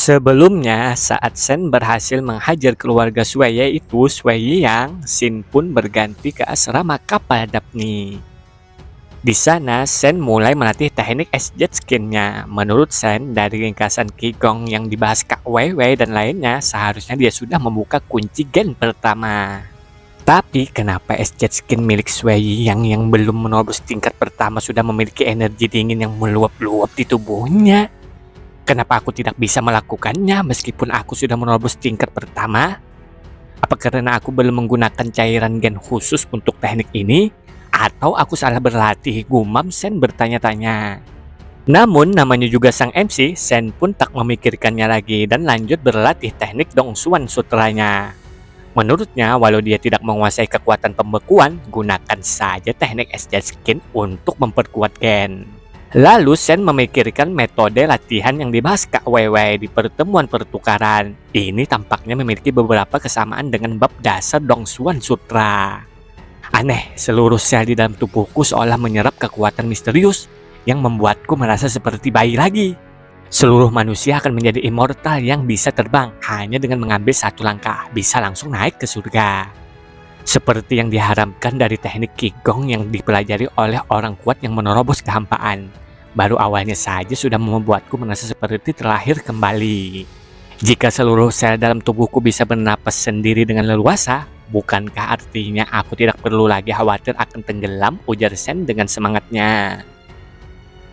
Sebelumnya, saat Shen berhasil menghajar keluarga Shuai itu, Shuai Yang, Shin pun berganti ke asrama kapal Daphne. Di sana, Shen mulai melatih teknik S-Jet Skin-nya. Menurut Shen, dari ringkasan Qigong yang dibahas Kak Weiwei dan lainnya, seharusnya dia sudah membuka kunci gen pertama. Tapi kenapa S-Jet Skin milik Shuai yang belum menembus tingkat pertama sudah memiliki energi dingin yang meluap-luap di tubuhnya? Kenapa aku tidak bisa melakukannya meskipun aku sudah menerobos tingkat pertama? Apa karena aku belum menggunakan cairan gen khusus untuk teknik ini? Atau aku salah berlatih? Gumam Shen bertanya-tanya. Namun namanya juga sang MC, Shen pun tak memikirkannya lagi dan lanjut berlatih teknik Dongsuan Sutranya. Menurutnya, walau dia tidak menguasai kekuatan pembekuan, gunakan saja teknik S-Jet Skin untuk memperkuat gen. Lalu Shen memikirkan metode latihan yang dibahas Kak Weiwei di pertemuan pertukaran. Ini tampaknya memiliki beberapa kesamaan dengan bab dasar Dongsuan Sutra. Aneh, seluruh sel di dalam tubuhku seolah menyerap kekuatan misterius yang membuatku merasa seperti bayi lagi. Seluruh manusia akan menjadi immortal yang bisa terbang hanya dengan mengambil satu langkah, bisa langsung naik ke surga. Seperti yang diharapkan dari teknik Qigong yang dipelajari oleh orang kuat yang menerobos kehampaan. Baru awalnya saja sudah membuatku merasa seperti terlahir kembali. Jika seluruh sel dalam tubuhku bisa bernapas sendiri dengan leluasa, bukankah artinya aku tidak perlu lagi khawatir akan tenggelam, ujar Shen dengan semangatnya.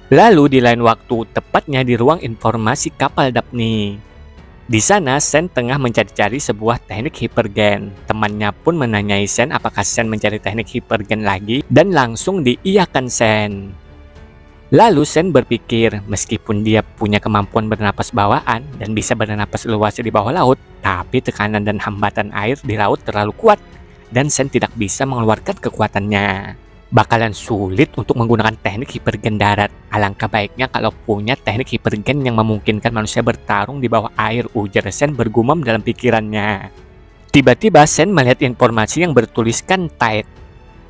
Lalu di lain waktu, tepatnya di ruang informasi kapal Daphne. Di sana, Shen tengah mencari-cari sebuah teknik hipergen. Temannya pun menanyai Shen apakah Shen mencari teknik hipergen lagi dan langsung diiyakan Shen. Lalu Shen berpikir, meskipun dia punya kemampuan bernapas bawaan dan bisa bernapas luas di bawah laut, tapi tekanan dan hambatan air di laut terlalu kuat dan Shen tidak bisa mengeluarkan kekuatannya. Bakalan sulit untuk menggunakan teknik hipergen darat. Alangkah baiknya kalau punya teknik hipergen yang memungkinkan manusia bertarung di bawah air, ujar Shen bergumam dalam pikirannya. Tiba-tiba Shen melihat informasi yang bertuliskan Tide.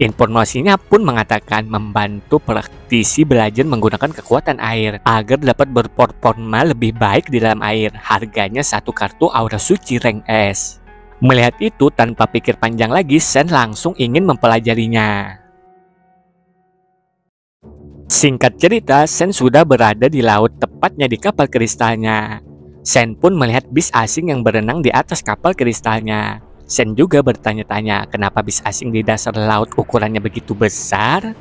Informasinya pun mengatakan membantu praktisi belajar menggunakan kekuatan air agar dapat berperforma lebih baik di dalam air. Harganya satu kartu aura suci rank S. Melihat itu tanpa pikir panjang lagi, Shen langsung ingin mempelajarinya. Singkat cerita, Shen sudah berada di laut, tepatnya di kapal kristalnya. Shen pun melihat bis asing yang berenang di atas kapal kristalnya. Shen juga bertanya-tanya kenapa bis asing di dasar laut ukurannya begitu besar.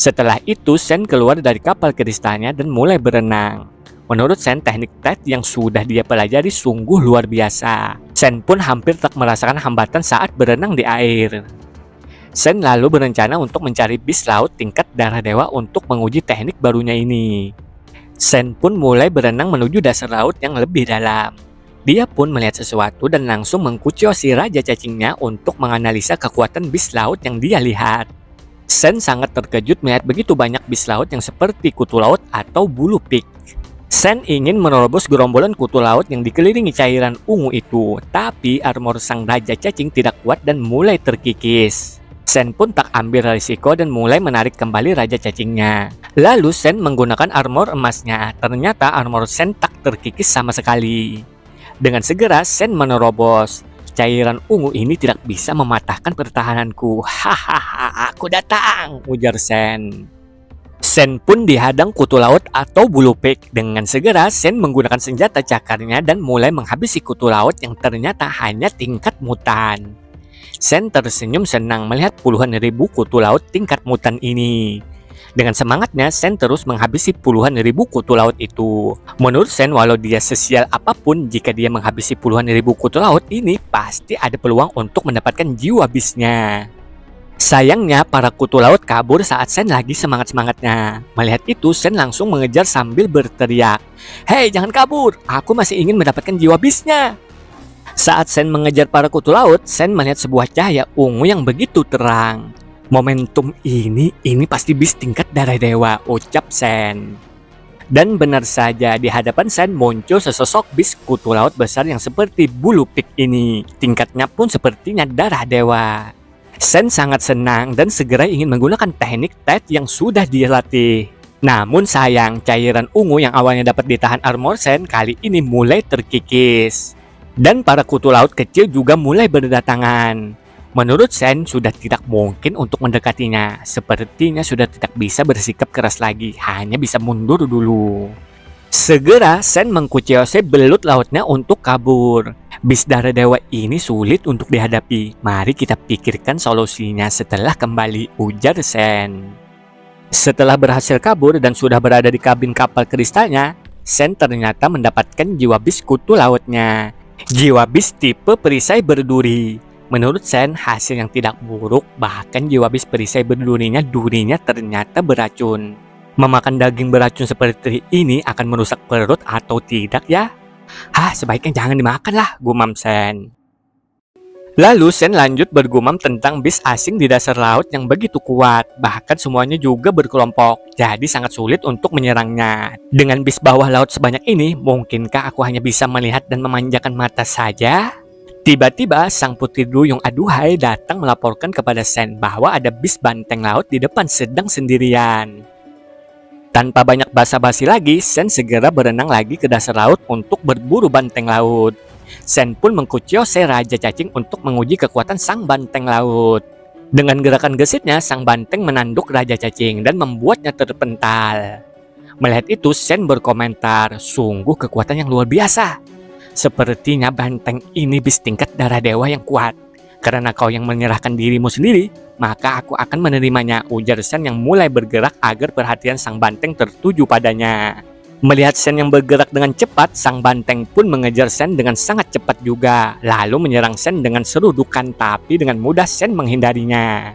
Setelah itu Shen keluar dari kapal kristalnya dan mulai berenang. Menurut Shen, teknik TED yang sudah dia pelajari sungguh luar biasa. Shen pun hampir tak merasakan hambatan saat berenang di air. Shen lalu berencana untuk mencari bis laut tingkat darah dewa untuk menguji teknik barunya ini. Shen pun mulai berenang menuju dasar laut yang lebih dalam. Dia pun melihat sesuatu dan langsung mengkuciosi raja cacingnya untuk menganalisa kekuatan bis laut yang dia lihat. Shen sangat terkejut melihat begitu banyak bis laut yang seperti kutu laut atau bulu pik. Shen ingin menerobos gerombolan kutu laut yang dikelilingi cairan ungu itu, tapi armor sang raja cacing tidak kuat dan mulai terkikis. Shen pun tak ambil risiko dan mulai menarik kembali raja cacingnya. Lalu Shen menggunakan armor emasnya, ternyata armor Shen tak terkikis sama sekali. Dengan segera Shen menerobos. Cairan ungu ini tidak bisa mematahkan pertahananku. Hahaha, aku datang, ujar Shen. Shen pun dihadang kutu laut atau bulu pik. Dengan segera Shen menggunakan senjata cakarnya dan mulai menghabisi kutu laut yang ternyata hanya tingkat mutan. Shen tersenyum senang melihat puluhan ribu kutu laut tingkat mutan ini. Dengan semangatnya, Shen terus menghabisi puluhan ribu kutu laut itu. Menurut Shen, walau dia sesial apapun, jika dia menghabisi puluhan ribu kutu laut ini, pasti ada peluang untuk mendapatkan jiwa bisnya. Sayangnya, para kutu laut kabur saat Shen lagi semangat-semangatnya. Melihat itu, Shen langsung mengejar sambil berteriak, "Hei, jangan kabur! Aku masih ingin mendapatkan jiwa bisnya!" Saat Shen mengejar para kutu laut, Shen melihat sebuah cahaya ungu yang begitu terang. Momentum ini pasti bis tingkat darah dewa, ucap Shen. Dan benar saja, di hadapan Shen muncul sesosok bis kutu laut besar yang seperti bulu pik ini. Tingkatnya pun sepertinya darah dewa. Shen sangat senang dan segera ingin menggunakan teknik TED yang sudah dia latih. Namun sayang, cairan ungu yang awalnya dapat ditahan armor Sen kali ini mulai terkikis. Dan para kutu laut kecil juga mulai berdatangan. Menurut Sen, sudah tidak mungkin untuk mendekatinya. Sepertinya sudah tidak bisa bersikap keras lagi, hanya bisa mundur dulu. Segera Sen mengkuciose belut lautnya untuk kabur. Bis darah dewa ini sulit untuk dihadapi. Mari kita pikirkan solusinya setelah kembali, ujar Sen. Setelah berhasil kabur dan sudah berada di kabin kapal kristalnya, Sen ternyata mendapatkan jiwa bis kutu lautnya. Jiwa bis tipe perisai berduri. Menurut Sen, hasil yang tidak buruk, bahkan jiwa bis perisai berdurinya ternyata beracun. Memakan daging beracun seperti ini akan merusak perut atau tidak ya? Sebaiknya jangan dimakan lah, gumam Sen. Lalu Sen lanjut bergumam tentang bis asing di dasar laut yang begitu kuat, bahkan semuanya juga berkelompok, jadi sangat sulit untuk menyerangnya. Dengan bis bawah laut sebanyak ini, mungkinkah aku hanya bisa melihat dan memanjakan mata saja? Tiba-tiba sang putri duyung aduhai datang melaporkan kepada Sen bahwa ada bis banteng laut di depan sedang sendirian. Tanpa banyak basa-basi lagi, Sen segera berenang lagi ke dasar laut untuk berburu banteng laut. Sen pun mengkuciose Raja Cacing untuk menguji kekuatan sang banteng laut. Dengan gerakan gesitnya, sang banteng menanduk Raja Cacing dan membuatnya terpental. Melihat itu, Sen berkomentar, sungguh kekuatan yang luar biasa. Sepertinya banteng ini bis tingkat darah dewa yang kuat. Karena kau yang menyerahkan dirimu sendiri, maka aku akan menerimanya, ujar Sen yang mulai bergerak agar perhatian sang banteng tertuju padanya. Melihat Sen yang bergerak dengan cepat, sang banteng pun mengejar Sen dengan sangat cepat juga, lalu menyerang Sen dengan serudukan, tapi dengan mudah Sen menghindarinya.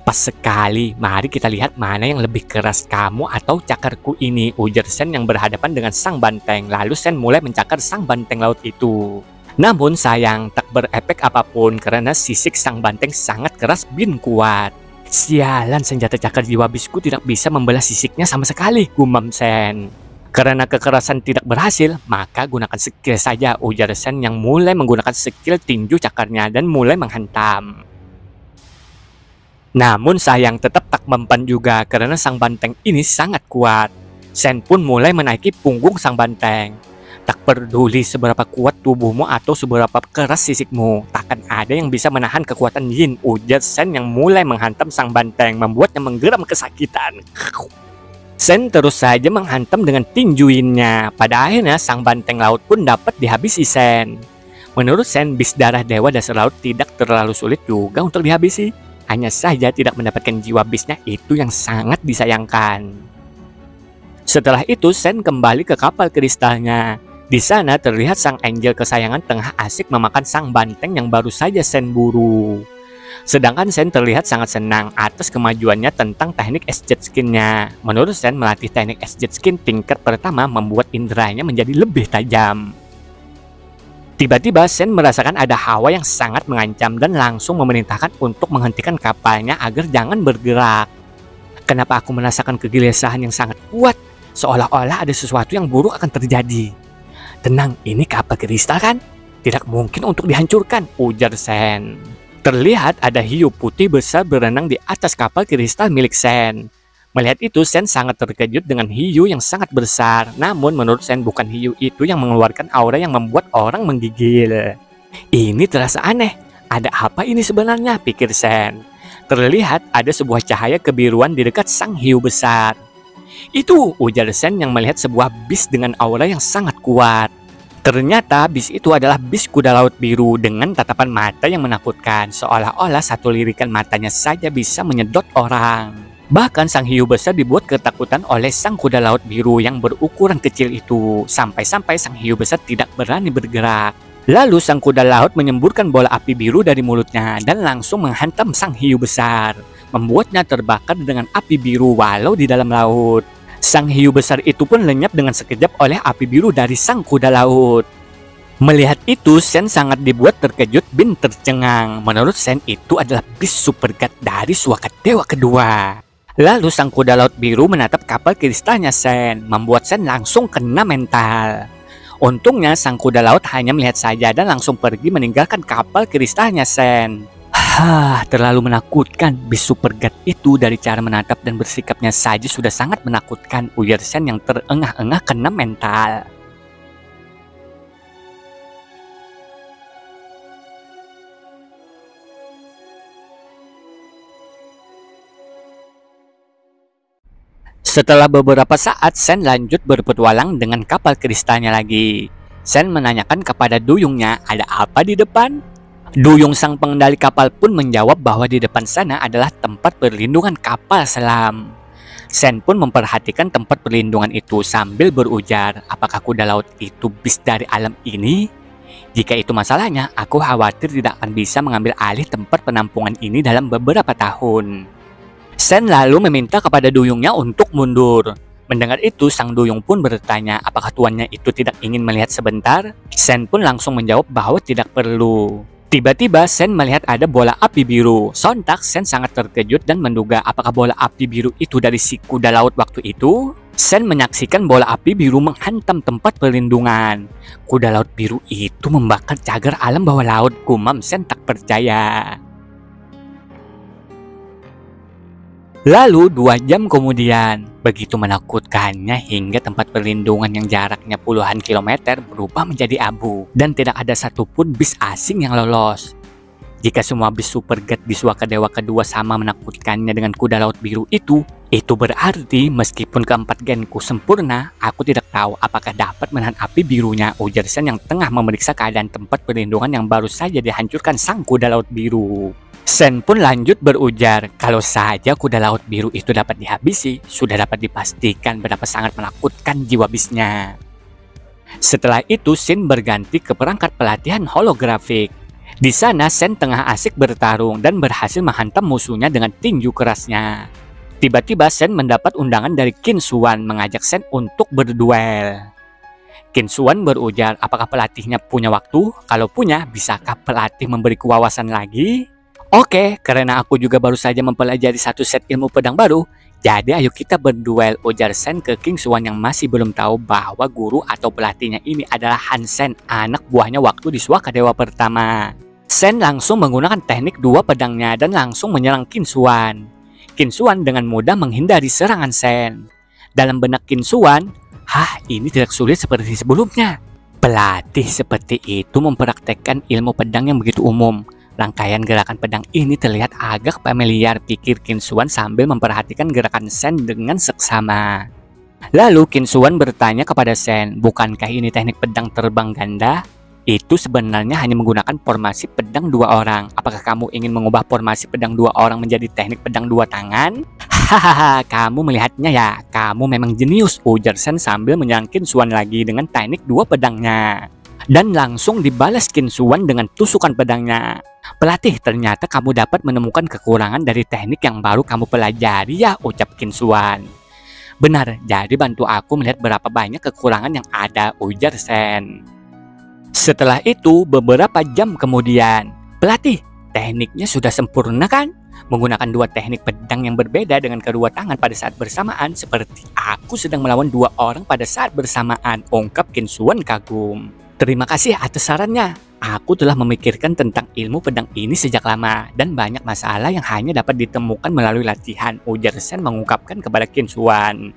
Pas sekali, mari kita lihat mana yang lebih keras, kamu atau cakarku ini, ujar Sen yang berhadapan dengan sang banteng. Lalu Sen mulai mencakar sang banteng laut itu. Namun sayang, tak berefek apapun karena sisik sang banteng sangat keras bin kuat. Sialan, senjata cakar jiwa bisku tidak bisa membelah sisiknya sama sekali, gumam Sen. Karena kekerasan tidak berhasil, maka gunakan skill saja, ujar Sen yang mulai menggunakan skill tinju cakarnya dan mulai menghantam. Namun sayang, tetap tak mempan juga karena sang banteng ini sangat kuat. Sen pun mulai menaiki punggung sang banteng. Tak peduli seberapa kuat tubuhmu atau seberapa keras sisikmu, takkan ada yang bisa menahan kekuatan Yin, ujar Sen yang mulai menghantam sang banteng, membuatnya menggeram kesakitan. Sen terus saja menghantam dengan tinju Yin-nya. Pada akhirnya sang banteng laut pun dapat dihabisi Sen. Menurut Sen, bis darah dewa dasar laut tidak terlalu sulit juga untuk dihabisi. Hanya saja tidak mendapatkan jiwa bisnya, itu yang sangat disayangkan. Setelah itu Sen kembali ke kapal kristalnya. Di sana terlihat sang angel kesayangan tengah asik memakan sang banteng yang baru saja Sen buru. Sedangkan Sen terlihat sangat senang atas kemajuannya tentang teknik S-Jet Skin-nya. Menurut Sen, melatih teknik S-Jet Skin tingkat pertama membuat inderanya menjadi lebih tajam. Tiba-tiba Sen merasakan ada hawa yang sangat mengancam dan langsung memerintahkan untuk menghentikan kapalnya agar jangan bergerak. Kenapa aku merasakan kegelisahan yang sangat kuat? Seolah-olah ada sesuatu yang buruk akan terjadi. Tenang, ini kapal kristal kan? Tidak mungkin untuk dihancurkan, ujar Sen. Terlihat ada hiu putih besar berenang di atas kapal kristal milik Sen. Melihat itu, Sen sangat terkejut dengan hiu yang sangat besar. Namun menurut Sen, bukan hiu itu yang mengeluarkan aura yang membuat orang menggigil. Ini terasa aneh. Ada apa ini sebenarnya, pikir Sen. Terlihat ada sebuah cahaya kebiruan di dekat sang hiu besar. Itu, ujar Sen yang melihat sebuah bis dengan aura yang sangat kuat. Ternyata bis itu adalah bis kuda laut biru dengan tatapan mata yang menakutkan, seolah-olah satu lirikan matanya saja bisa menyedot orang. Bahkan sang hiu besar dibuat ketakutan oleh sang kuda laut biru yang berukuran kecil itu, sampai-sampai sang hiu besar tidak berani bergerak. Lalu sang kuda laut menyemburkan bola api biru dari mulutnya dan langsung menghantam sang hiu besar, membuatnya terbakar dengan api biru walau di dalam laut. Sang hiu besar itu pun lenyap dengan sekejap oleh api biru dari sang kuda laut. Melihat itu, Sen sangat dibuat terkejut bin tercengang. Menurut Sen, itu adalah bis super god dari suaka dewa kedua. Lalu sang kuda laut biru menatap kapal kristalnya Sen, membuat Sen langsung kena mental. Untungnya sang kuda laut hanya melihat saja dan langsung pergi meninggalkan kapal kristalnya Sen. Terlalu menakutkan. Bis Super God itu dari cara menatap dan bersikapnya saja sudah sangat menakutkan, ujar Sen yang terengah-engah kena mental. Setelah beberapa saat, Sen lanjut berpetualang dengan kapal kristalnya lagi. Sen menanyakan kepada duyungnya, ada apa di depan? Duyung sang pengendali kapal pun menjawab bahwa di depan sana adalah tempat perlindungan kapal selam. Sen pun memperhatikan tempat perlindungan itu sambil berujar, apakah kuda laut itu bis dari alam ini? Jika itu masalahnya, aku khawatir tidak akan bisa mengambil alih tempat penampungan ini dalam beberapa tahun. Sen lalu meminta kepada duyungnya untuk mundur. Mendengar itu, sang duyung pun bertanya apakah tuannya itu tidak ingin melihat sebentar. Sen pun langsung menjawab bahwa tidak perlu. Tiba-tiba Sen melihat ada bola api biru. Sontak Sen sangat terkejut dan menduga apakah bola api biru itu dari si kuda laut waktu itu. Sen menyaksikan bola api biru menghantam tempat perlindungan. Kuda laut biru itu membakar cagar alam bawah laut. Gumam Sen tak percaya. Lalu 2 jam kemudian, begitu menakutkannya hingga tempat perlindungan yang jaraknya puluhan kilometer berubah menjadi abu dan tidak ada satupun bis asing yang lolos. Jika semua bis Super God di Suaka Dewa kedua sama menakutkannya dengan kuda laut biru itu berarti meskipun keempat genku sempurna, aku tidak tahu apakah dapat menahan api birunya, ujar Sen yang tengah memeriksa keadaan tempat perlindungan yang baru saja dihancurkan sang kuda laut biru. Sen pun lanjut berujar, kalau saja kuda laut biru itu dapat dihabisi, sudah dapat dipastikan betapa sangat menakutkan jiwa bisnya. Setelah itu, Sen berganti ke perangkat pelatihan holografik. Di sana, Sen tengah asik bertarung dan berhasil menghantam musuhnya dengan tinju kerasnya. Tiba-tiba, Sen mendapat undangan dari Qin Xuan mengajak Sen untuk berduel. Qin Xuan berujar, apakah pelatihnya punya waktu? Kalau punya, bisakah pelatih memberiku wawasan lagi? Oke, karena aku juga baru saja mempelajari satu set ilmu pedang baru, jadi ayo kita berduel, ujar Sen ke Qin Xuan yang masih belum tahu bahwa guru atau pelatihnya ini adalah Han Sen, anak buahnya waktu di Suaka Dewa pertama. Sen langsung menggunakan teknik 2 pedangnya dan langsung menyerang Qin Xuan. Qin Xuan dengan mudah menghindari serangan Sen. Dalam benak Qin Xuan, ini tidak sulit seperti sebelumnya. Pelatih seperti itu mempraktekkan ilmu pedang yang begitu umum. Rangkaian gerakan pedang ini terlihat agak familiar, pikir Qin Xuan sambil memperhatikan gerakan Sen dengan seksama. Lalu Qin Xuan bertanya kepada Sen, bukankah ini teknik pedang terbang ganda? Itu sebenarnya hanya menggunakan formasi pedang 2 orang. Apakah kamu ingin mengubah formasi pedang 2 orang menjadi teknik pedang 2 tangan? Hahaha, kamu melihatnya ya, kamu memang jenius, ujar Sen sambil menyerang Qin Xuan lagi dengan teknik 2 pedangnya. Dan langsung dibalas Qin Xuan dengan tusukan pedangnya. Pelatih, ternyata kamu dapat menemukan kekurangan dari teknik yang baru kamu pelajari ya, ucap Qin Xuan. Benar, jadi bantu aku melihat berapa banyak kekurangan yang ada, ujar Sen. Setelah itu, beberapa jam kemudian, pelatih, tekniknya sudah sempurna kan? Menggunakan 2 teknik pedang yang berbeda dengan kedua tangan pada saat bersamaan, seperti aku sedang melawan 2 orang pada saat bersamaan, ungkap Qin Xuan kagum. Terima kasih atas sarannya. Aku telah memikirkan tentang ilmu pedang ini sejak lama dan banyak masalah yang hanya dapat ditemukan melalui latihan, ujar Sen mengungkapkan kepada Qin Xuan.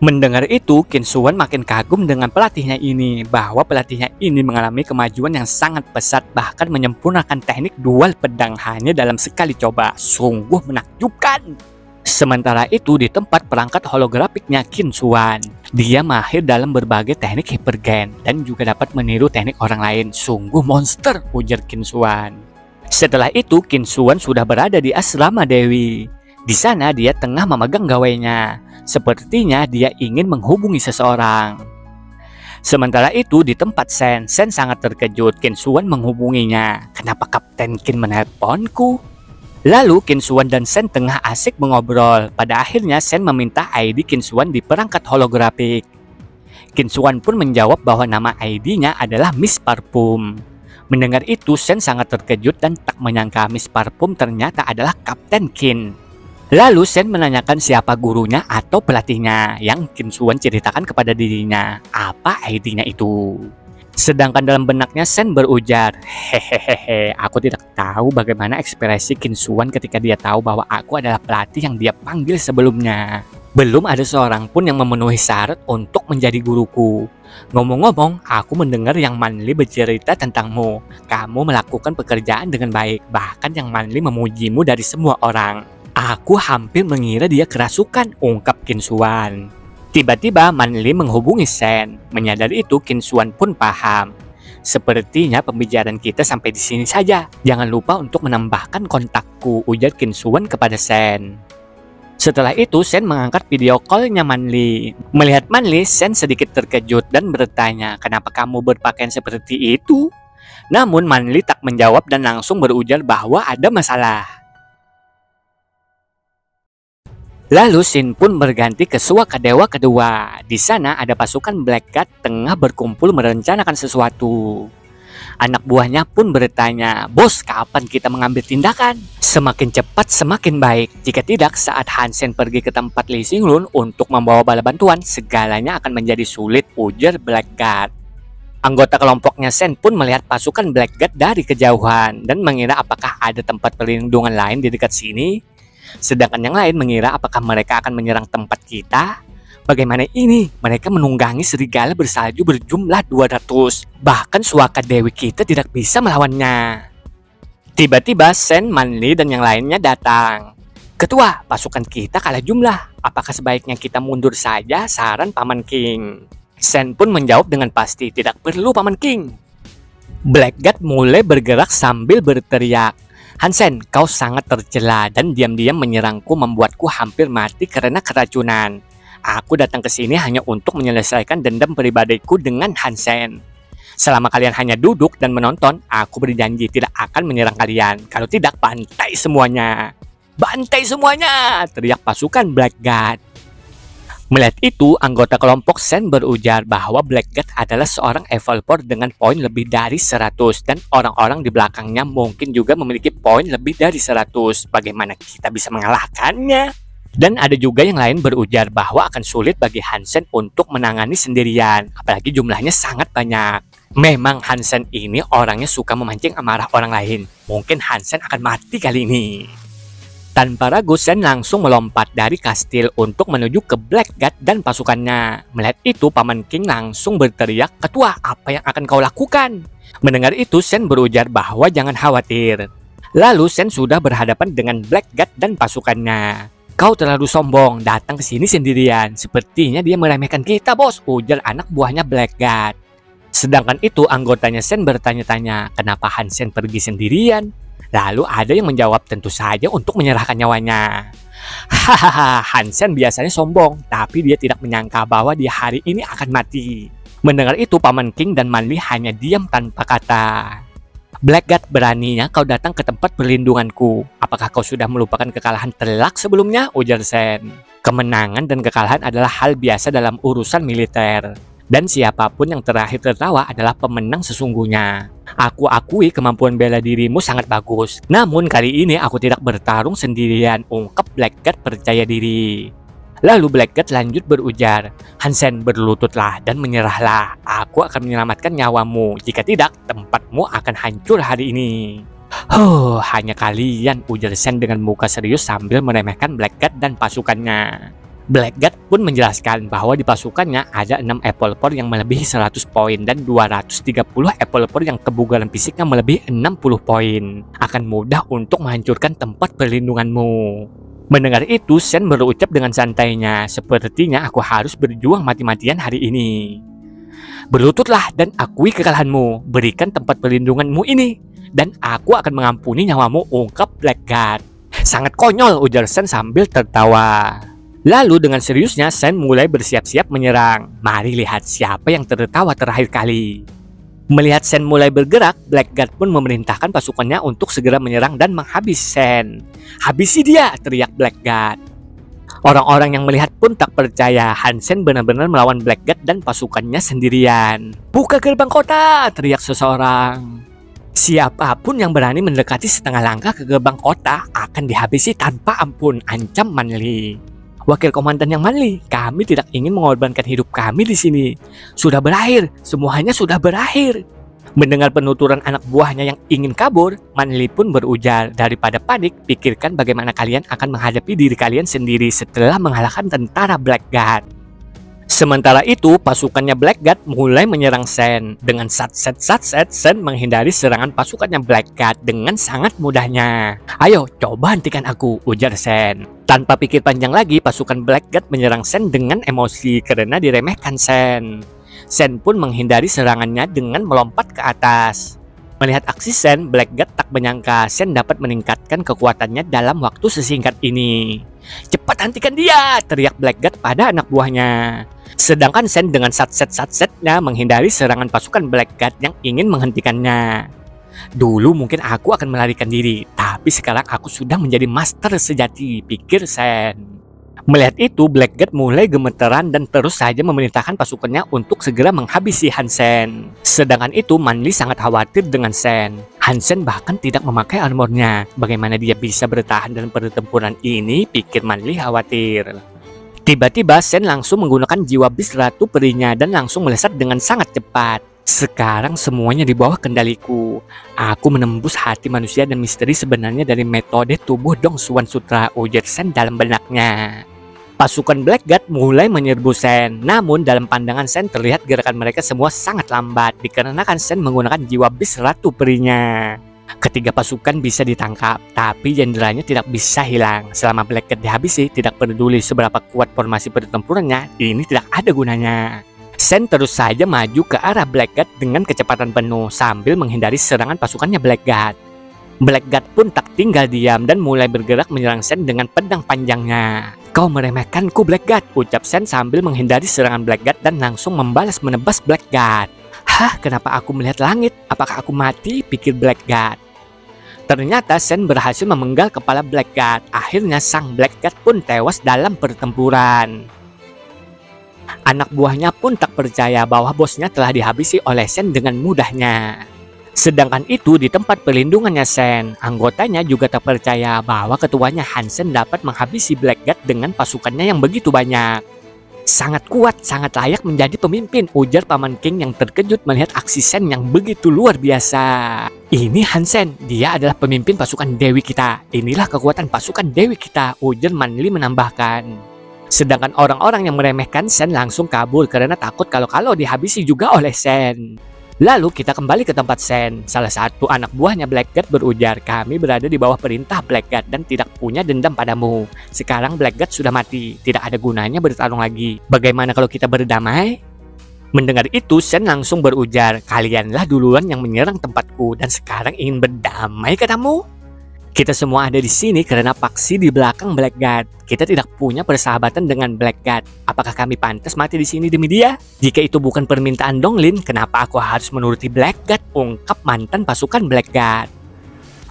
Mendengar itu, Qin Xuan makin kagum dengan pelatihnya ini, bahwa pelatihnya ini mengalami kemajuan yang sangat pesat, bahkan menyempurnakan teknik dual pedang hanya dalam sekali coba. Sungguh menakjubkan. Sementara itu di tempat perangkat holografiknya Qin Xuan, dia mahir dalam berbagai teknik hypergen dan juga dapat meniru teknik orang lain. Sungguh monster, ujar Qin Xuan. Setelah itu Qin Xuan sudah berada di asrama Dewi. Di sana dia tengah memegang gawainya. Sepertinya dia ingin menghubungi seseorang. Sementara itu di tempat Sen sangat terkejut. Qin Xuan menghubunginya. Kenapa Kapten Qin menelponku? Lalu Qin Xuan dan Sen tengah asik mengobrol. Pada akhirnya Sen meminta ID Qin Xuan di perangkat holografik. Qin Xuan pun menjawab bahwa nama ID-nya adalah Miss Parfum. Mendengar itu Sen sangat terkejut dan tak menyangka Miss Parfum ternyata adalah Kapten Qin. Lalu Sen menanyakan siapa gurunya atau pelatihnya yang Qin Xuan ceritakan kepada dirinya. Apa ID-nya itu? Sedangkan dalam benaknya Sen berujar, hehehe, aku tidak tahu bagaimana ekspresi Qin Xuan ketika dia tahu bahwa aku adalah pelatih yang dia panggil sebelumnya. Belum ada seorang pun yang memenuhi syarat untuk menjadi guruku. Ngomong-ngomong, aku mendengar Yang Manli bercerita tentangmu. Kamu melakukan pekerjaan dengan baik, bahkan Yang Manli memujimu dari semua orang. Aku hampir mengira dia kerasukan, ungkap Qin Xuan. Tiba-tiba Manli menghubungi Sen. Menyadari itu, Qin Xuan pun paham. Sepertinya pembicaraan kita sampai di sini saja. Jangan lupa untuk menambahkan kontakku, ujar Qin Xuan kepada Sen. Setelah itu, Sen mengangkat video call-nya Manli. Melihat Manli, Sen sedikit terkejut dan bertanya, kenapa kamu berpakaian seperti itu? Namun Manli tak menjawab dan langsung berujar bahwa ada masalah. Lalu Sin pun berganti ke Suaka Dewa kedua. Di sana ada pasukan Black Guard tengah berkumpul merencanakan sesuatu. Anak buahnya pun bertanya, bos, kapan kita mengambil tindakan? Semakin cepat semakin baik. Jika tidak, saat Hansen pergi ke tempat Lee Xinglun untuk membawa bala bantuan, segalanya akan menjadi sulit, ujar Black Guard. Anggota kelompoknya Sen pun melihat pasukan Black Guard dari kejauhan dan mengira apakah ada tempat perlindungan lain di dekat sini. Sedangkan yang lain mengira apakah mereka akan menyerang tempat kita. Bagaimana ini? Mereka menunggangi serigala bersalju berjumlah 200. Bahkan Suaka Dewi kita tidak bisa melawannya. Tiba-tiba Sen, Manli, dan yang lainnya datang. Ketua, pasukan kita kalah jumlah. Apakah sebaiknya kita mundur saja? Saran Paman King. Sen pun menjawab dengan pasti, tidak perlu Paman King. Black Guard mulai bergerak sambil berteriak. Hansen, kau sangat tercela dan diam-diam menyerangku membuatku hampir mati karena keracunan. Aku datang ke sini hanya untuk menyelesaikan dendam pribadiku dengan Hansen. Selama kalian hanya duduk dan menonton, aku berjanji tidak akan menyerang kalian. Kalau tidak, bantai semuanya. Bantai semuanya, teriak pasukan Black Guard. Melihat itu, anggota kelompok Sen berujar bahwa Black Guard adalah seorang evolver dengan poin lebih dari 100 dan orang-orang di belakangnya mungkin juga memiliki poin lebih dari 100. Bagaimana kita bisa mengalahkannya? Dan ada juga yang lain berujar bahwa akan sulit bagi Hansen untuk menangani sendirian, apalagi jumlahnya sangat banyak. Memang Hansen ini orangnya suka memancing amarah orang lain. Mungkin Hansen akan mati kali ini. Tanpa ragu, Sen langsung melompat dari kastil untuk menuju ke Black Guard dan pasukannya. Melihat itu, Paman King langsung berteriak, "Ketua, apa yang akan kau lakukan?" Mendengar itu, Sen berujar bahwa jangan khawatir. Lalu Sen sudah berhadapan dengan Black Guard dan pasukannya. Kau terlalu sombong, datang ke sini sendirian. Sepertinya dia meremehkan kita, bos, ujar anak buahnya Black Guard. Sedangkan itu, anggotanya Sen bertanya-tanya, kenapa Hansen pergi sendirian? Lalu ada yang menjawab tentu saja untuk menyerahkan nyawanya. Hahaha, Hansen biasanya sombong, tapi dia tidak menyangka bahwa di hari ini akan mati. Mendengar itu, Paman King dan Manli hanya diam tanpa kata. Black Guard, beraninya kau datang ke tempat perlindunganku. Apakah kau sudah melupakan kekalahan telak sebelumnya? Ujar Sen. Kemenangan dan kekalahan adalah hal biasa dalam urusan militer. Dan siapapun yang terakhir tertawa adalah pemenang sesungguhnya. Aku akui kemampuan bela dirimu sangat bagus. Namun kali ini aku tidak bertarung sendirian, ungkap Black Guard percaya diri. Lalu Black Guard lanjut berujar, Hansen, berlututlah dan menyerahlah. Aku akan menyelamatkan nyawamu. Jika tidak, tempatmu akan hancur hari ini. Hanya kalian, ujar Sen dengan muka serius sambil meremehkan Black Guard dan pasukannya. Black Guard pun menjelaskan bahwa di pasukannya ada 6 evolver yang melebihi 100 poin dan 230 evolver yang kebugaran fisiknya melebihi 60 poin. Akan mudah untuk menghancurkan tempat perlindunganmu. Mendengar itu, Sen berucap dengan santainya, sepertinya aku harus berjuang mati-matian hari ini. Berlututlah dan akui kekalahanmu, berikan tempat perlindunganmu ini, dan aku akan mengampuni nyawamu, ungkap Black Guard. Sangat konyol, ujar Sen sambil tertawa. Lalu dengan seriusnya, Sen mulai bersiap-siap menyerang. Mari lihat siapa yang tertawa terakhir kali. Melihat Sen mulai bergerak, Black Guard pun memerintahkan pasukannya untuk segera menyerang dan menghabisi Sen. Habisi dia, teriak Black Guard. Orang-orang yang melihat pun tak percaya Hansen benar-benar melawan Black Guard dan pasukannya sendirian. Buka gerbang kota, teriak seseorang. Siapapun yang berani mendekati setengah langkah ke gerbang kota akan dihabisi tanpa ampun, ancam Manli. Wakil komandan yang manli, kami tidak ingin mengorbankan hidup kami di sini. Sudah berakhir, semuanya sudah berakhir. Mendengar penuturan anak buahnya yang ingin kabur, Manli pun berujar, daripada panik, pikirkan bagaimana kalian akan menghadapi diri kalian sendiri setelah mengalahkan tentara Blackguard. Sementara itu, pasukannya Blackguard mulai menyerang Sen. Dengan satset, Sen menghindari serangan pasukannya Blackguard dengan sangat mudahnya. Ayo, coba hentikan aku, ujar Sen. Tanpa pikir panjang lagi, pasukan Blackguard menyerang Sen dengan emosi karena diremehkan Sen. Sen pun menghindari serangannya dengan melompat ke atas. Melihat aksi Sen, Blackguard tak menyangka Sen dapat meningkatkan kekuatannya dalam waktu sesingkat ini. Cepat hentikan dia, teriak Blackguard pada anak buahnya. Sedangkan Sen dengan satsetnya menghindari serangan pasukan Blackguard yang ingin menghentikannya. Dulu mungkin aku akan melarikan diri, tapi sekarang aku sudah menjadi master sejati, pikir Sen. Melihat itu, Blackguard mulai gemeteran dan terus saja memerintahkan pasukannya untuk segera menghabisi Hansen. Sedangkan itu, Manli sangat khawatir dengan Sen. Hansen bahkan tidak memakai armornya. Bagaimana dia bisa bertahan dalam pertempuran ini, pikir Manli khawatir. Tiba-tiba, Sen langsung menggunakan jiwa bis ratu perinya dan langsung melesat dengan sangat cepat. Sekarang semuanya di bawah kendaliku. Aku menembus hati manusia dan misteri sebenarnya dari metode tubuh Dong Suan Sutra, ujar Sen dalam benaknya. Pasukan Blackguard mulai menyerbu Sen, namun dalam pandangan Sen terlihat gerakan mereka semua sangat lambat dikarenakan Sen menggunakan jiwa bis ratu perinya. Ketiga pasukan bisa ditangkap, tapi jenderalnya tidak bisa hilang. Selama Blackguard dihabisi, tidak peduli seberapa kuat formasi pertempurannya, ini tidak ada gunanya. Sen terus saja maju ke arah Blackguard dengan kecepatan penuh sambil menghindari serangan pasukannya Blackguard. Blackguard pun tak tinggal diam dan mulai bergerak menyerang Sen dengan pedang panjangnya. Kau meremehkanku Blackguard, ucap Sen sambil menghindari serangan Blackguard dan langsung membalas menebas Blackguard. Hah, kenapa aku melihat langit? Apakah aku mati? Pikir Blackguard. Ternyata Sen berhasil memenggal kepala Blackguard. Akhirnya sang Blackguard pun tewas dalam pertempuran. Anak buahnya pun tak percaya bahwa bosnya telah dihabisi oleh Sen dengan mudahnya. Sedangkan itu di tempat perlindungannya Sen, anggotanya juga tak percaya bahwa ketuanya Hansen dapat menghabisi Blackguard dengan pasukannya yang begitu banyak. Sangat kuat, sangat layak menjadi pemimpin, ujar Paman King yang terkejut melihat aksi Sen yang begitu luar biasa. Ini Hansen, dia adalah pemimpin pasukan Dewi kita. Inilah kekuatan pasukan Dewi kita, ujar Manli menambahkan. Sedangkan orang-orang yang meremehkan Sen langsung kabur karena takut kalau dihabisi juga oleh Sen. Lalu kita kembali ke tempat Sen. Salah satu anak buahnya Blackguard berujar, kami berada di bawah perintah Blackguard dan tidak punya dendam padamu. Sekarang Blackguard sudah mati, tidak ada gunanya bertarung lagi. Bagaimana kalau kita berdamai? Mendengar itu, Sen langsung berujar, kalianlah duluan yang menyerang tempatku dan sekarang ingin berdamai katamu? Kita semua ada di sini karena paksi di belakang Blackguard. Kita tidak punya persahabatan dengan Blackguard. Apakah kami pantas mati di sini demi dia? Jika itu bukan permintaan Donglin, kenapa aku harus menuruti Blackguard? Ungkap mantan pasukan Blackguard.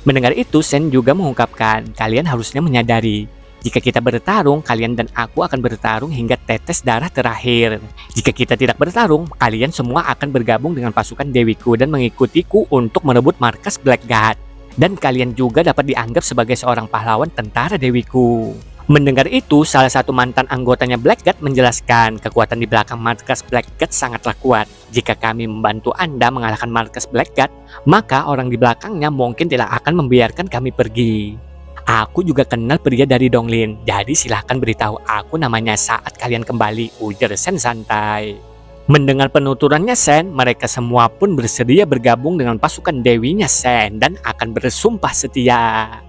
Mendengar itu, Sen juga mengungkapkan, kalian harusnya menyadari, jika kita bertarung, kalian dan aku akan bertarung hingga tetes darah terakhir. Jika kita tidak bertarung, kalian semua akan bergabung dengan pasukan Dewiku dan mengikutiku untuk merebut markas Blackguard. Dan kalian juga dapat dianggap sebagai seorang pahlawan tentara Dewiku. Mendengar itu, salah satu mantan anggotanya Blackguard menjelaskan kekuatan di belakang markas Blackguard sangatlah kuat. Jika kami membantu Anda mengalahkan markas Blackguard, maka orang di belakangnya mungkin tidak akan membiarkan kami pergi. Aku juga kenal pria dari Donglin, jadi silahkan beritahu aku namanya saat kalian kembali, ujar Sen santai. Mendengar penuturannya Sen, mereka semua pun bersedia bergabung dengan pasukan Dewinya Sen dan akan bersumpah setia.